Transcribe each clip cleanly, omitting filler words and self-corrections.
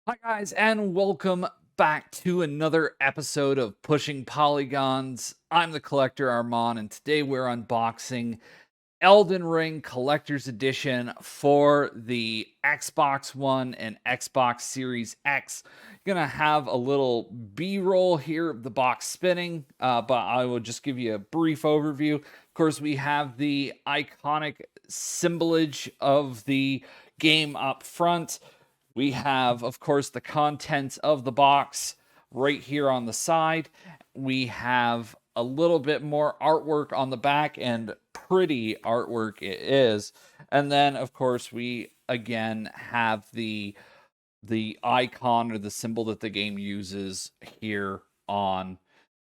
Hi, guys, and welcome back to another episode of Pushing Polygons. I'm the Collector Armand, and today we're unboxing Elden Ring Collector's Edition for the Xbox One and Xbox Series X. Gonna have a little B-roll here of the box spinning, but I will just give you a brief overview. Of course, we have the iconic symbolage of the game up front. We have, of course, the contents of the box right here on the side. We have a little bit more artwork on the back, and pretty artwork it is. And then, of course, we again have the icon or the symbol that the game uses here on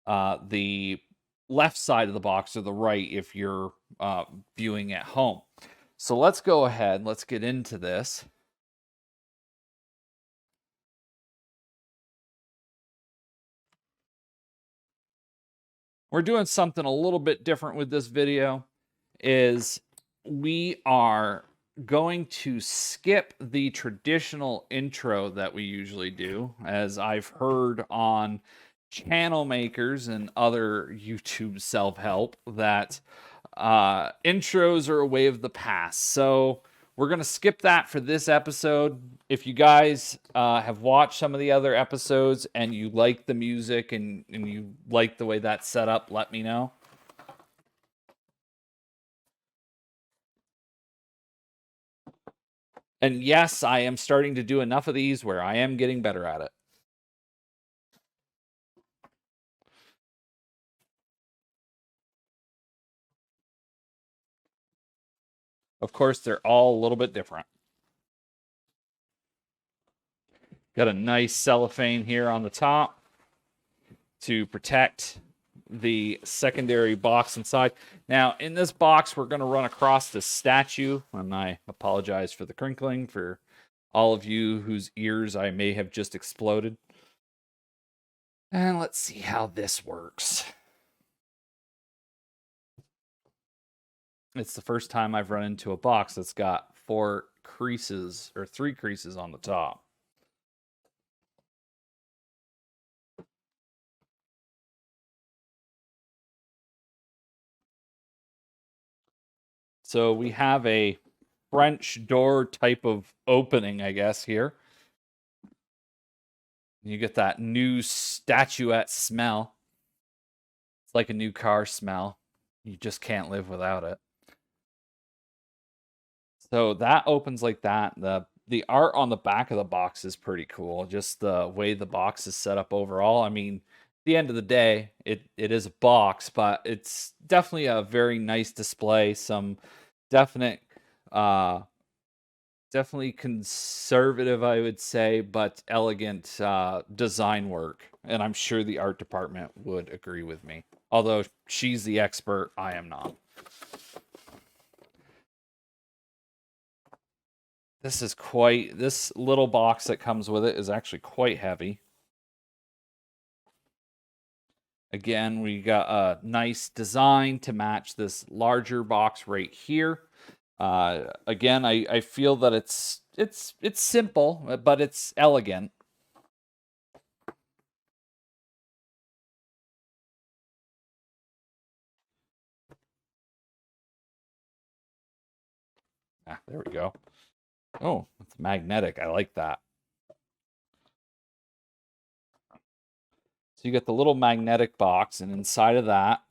the left side of the box, or the right if you're viewing at home. So let's go ahead. Let's get into this. We're doing something a little bit different with this video. Is we are going to skip the traditional intro that we usually do, as I've heard on channel makers and other YouTube self-help that intros are a way of the past. So we're going to skip that for this episode. If you guys have watched some of the other episodes and you like the music and you like the way that's set up, let me know. And yes, I am starting to do enough of these where I am getting better at it. Of course, they're all a little bit different. Got a nice cellophane here on the top to protect the secondary box inside. Now, in this box, we're going to run across this statue, and I apologize for the crinkling for all of you whose ears I may have just exploded. And let's see how this works. It's the first time I've run into a box that's got 4 creases or 3 creases on the top. So we have a French door type of opening, I guess, here. You get that new statuette smell. It's like a new car smell. You just can't live without it. So that opens like that. The art on the back of the box is pretty cool. Just the way the box is set up overall. I mean, at the end of the day, it is a box, but it's definitely a very nice display. Some definite definitely conservative, I would say, but elegant design work. And I'm sure the art department would agree with me. Although she's the expert, I am not. This little box that comes with it is actually quite heavy. Again, we got a nice design to match this larger box right here. Again, I feel that it's simple, but it's elegant. Ah, there we go. Oh, it's magnetic. I like that. So you get the little magnetic box, and inside of that,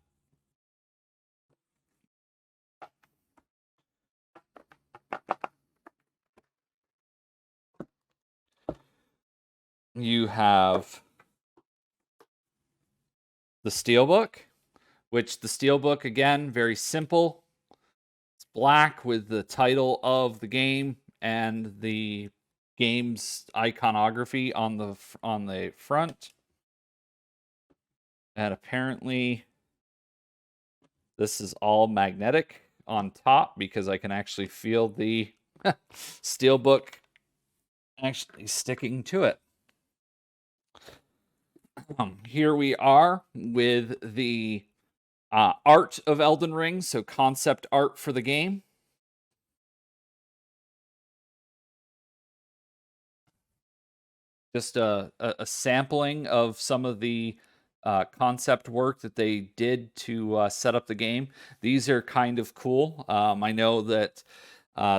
you have the steelbook, which the steelbook, again, very simple. It's black with the title of the game and the game's iconography on the front. And apparently this is all magnetic on top, because I can actually feel the steelbook actually sticking to it. Here we are with the art of Elden Ring, so concept art for the game. just a sampling of some of the concept work that they did to set up the game. These are kind of cool. I know that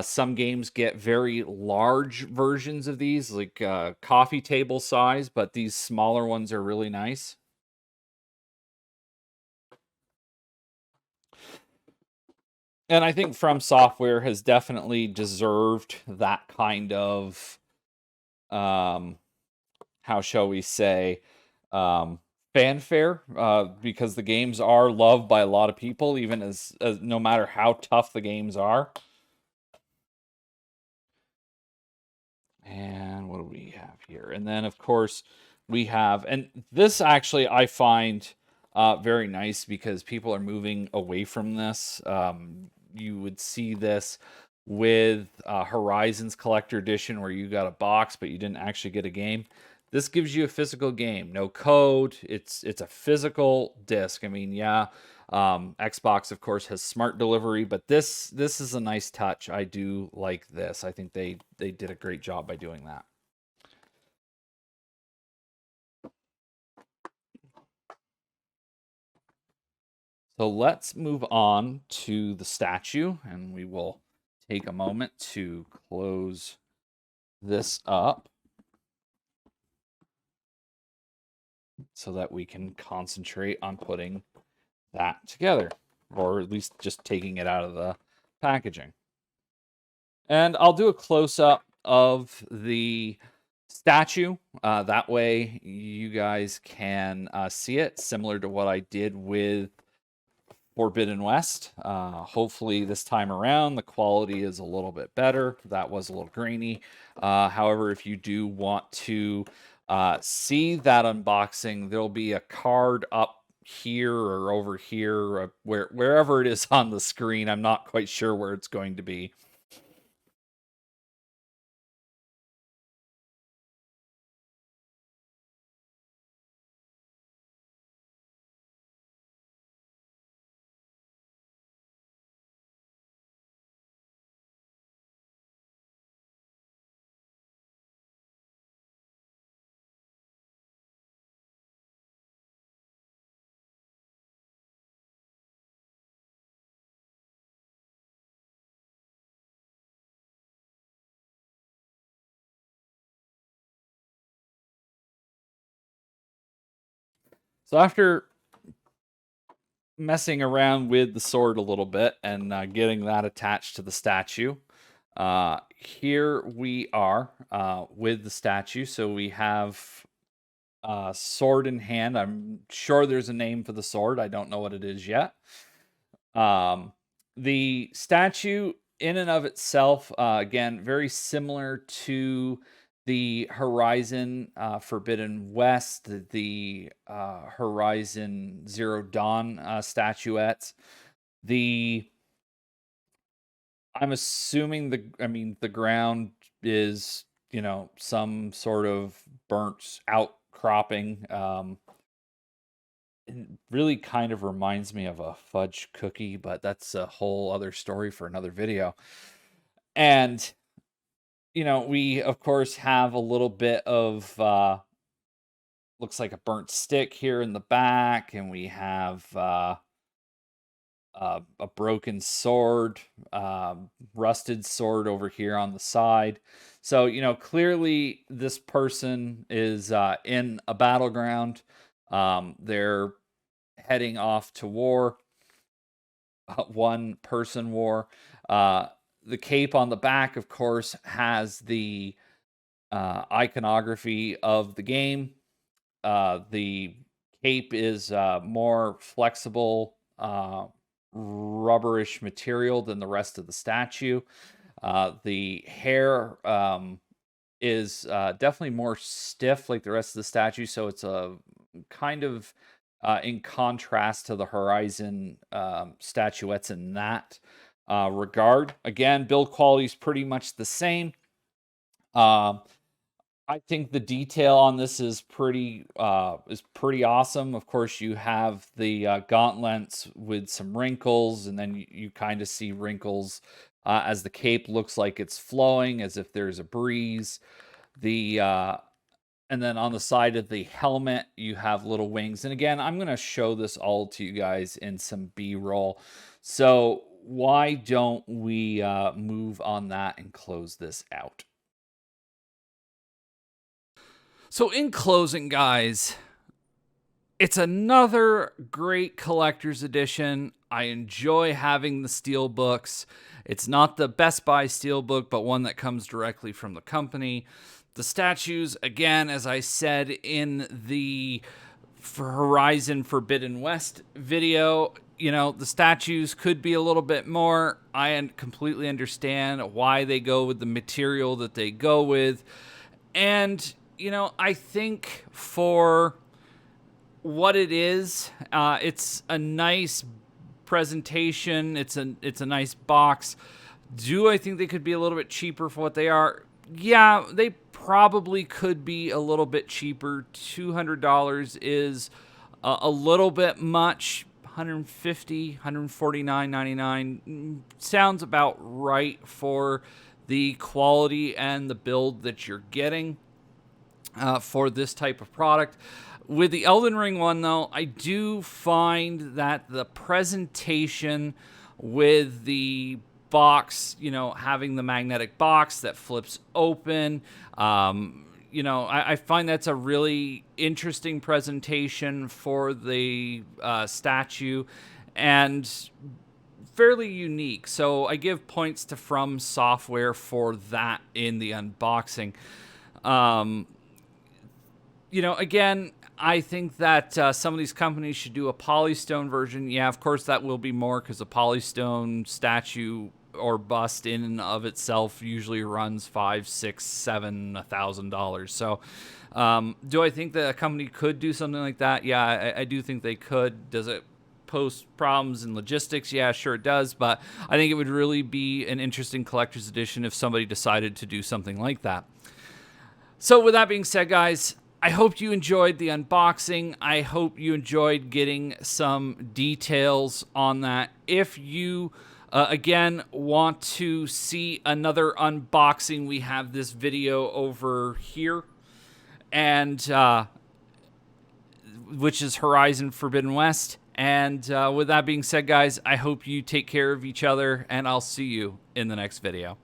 some games get very large versions of these, like coffee table size, but these smaller ones are really nice. And I think From Software has definitely deserved that kind of, um, how shall we say, um, fanfare, because the games are loved by a lot of people, even as no matter how tough the games are. And what do we have here? And then, of course, we have, and this actually I find very nice because people are moving away from this. You would see this with Horizons Collector Edition, where you got a box, but you didn't actually get a game. This gives you a physical game, no code. It's a physical disc. I mean, yeah, Xbox, of course, has smart delivery, but this is a nice touch. I do like this. I think they did a great job by doing that. So let's move on to the statue, and we will take a moment to close this up so that we can concentrate on putting that together, or at least just taking it out of the packaging. And I'll do a close-up of the statue. That way you guys can see it, similar to what I did with Forbidden West. Hopefully this time around the quality is a little bit better. That was a little grainy. However, if you do want to see that unboxing, there'll be a card up here or over here, wherever it is on the screen. I'm not quite sure where it's going to be. So after messing around with the sword a little bit and getting that attached to the statue, here we are with the statue. So we have sword in hand. I'm sure there's a name for the sword. I don't know what it is yet. The statue in and of itself, again, very similar to the Horizon Forbidden West, the Horizon Zero Dawn statuettes. The I'm assuming the ground is, some sort of burnt outcropping. It really kind of reminds me of a fudge cookie, but that's a whole other story for another video. And, we of course have a little bit of looks like a burnt stick here in the back, and we have a broken sword, rusted sword over here on the side. So, clearly this person is in a battleground. They're heading off to war, one person war. The cape on the back, of course, has the iconography of the game. The cape is more flexible, rubberish material than the rest of the statue. The hair is definitely more stiff like the rest of the statue, so it's a kind of in contrast to the Horizon statuettes in that regard. Again, build quality is pretty much the same. I think the detail on this is pretty awesome. Of course, you have the gauntlets with some wrinkles, and then you kind of see wrinkles as the cape looks like it's flowing, as if there's a breeze. The And then on the side of the helmet, you have little wings. And again, I'm going to show this all to you guys in some B-roll. So why don't we move on that and close this out? So in closing, guys, it's another great collector's edition. I enjoy having the steel books. It's not the Best Buy steelbook, but one that comes directly from the company. The statues, again, as I said in the Horizon Forbidden West video, you know, the statues could be a little bit more. I completely understand why they go with the material that they go with. And, you know, I think for what it is, it's a nice presentation. It's a nice box. Do I think they could be a little bit cheaper for what they are? Yeah, they probably could be a little bit cheaper. $200 is a little bit much. $150, $149.99 sounds about right for the quality and the build that you're getting for this type of product. With the Elden Ring one, though, I do find that the presentation with the box, you know, having the magnetic box that flips open, you know, I find that's a really interesting presentation for the statue and fairly unique. So I give points to From Software for that in the unboxing. You know, again, I think that some of these companies should do a polystone version. Yeah, of course, that will be more because a polystone statue or bust in and of itself usually runs $500, $600, $700, $1,000. So do I think that a company could do something like that? Yeah, I do think they could. Does it pose problems in logistics? Yeah, sure it does. But I think it would really be an interesting collector's edition if somebody decided to do something like that. So with that being said, guys, I hope you enjoyed the unboxing. I hope you enjoyed getting some details on that. If you, again, want to see another unboxing, we have this video over here, and which is Horizon Forbidden West. And with that being said, guys, I hope you take care of each other, and I'll see you in the next video.